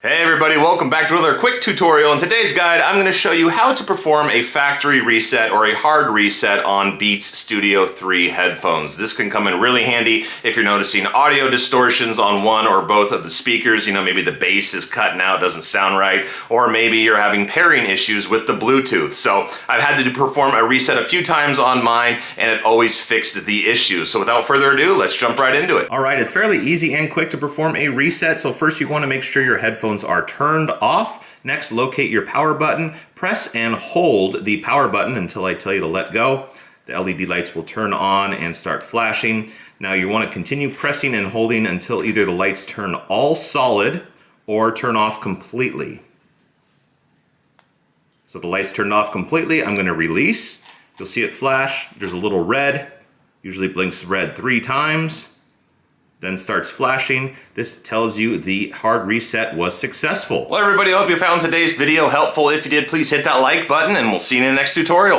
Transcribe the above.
Hey everybody, welcome back to another quick tutorial. In today's guide, I'm going to show you how to perform a factory reset or a hard reset on Beats Studio 3 headphones. This can come in really handy if you're noticing audio distortions on one or both of the speakers. You know, maybe the bass is cutting out, doesn't sound right, or maybe you're having pairing issues with the Bluetooth. So I've had to perform a reset a few times on mine and it always fixed the issue. So without further ado, let's jump right into it. All right, it's fairly easy and quick to perform a reset. So first you want to make sure your headphones are turned off. Next, locate your power button, press and hold the power button until I tell you to let go. The LED lights will turn on and start flashing. Now you want to continue pressing and holding until either the lights turn all solid or turn off completely. So the lights turned off completely. I'm going to release. You'll see it flash. There's a little red, usually blinks red 3 times. Then starts flashing. This tells you the hard reset was successful. Well everybody, I hope you found today's video helpful. If you did, please hit that like button and we'll see you in the next tutorial.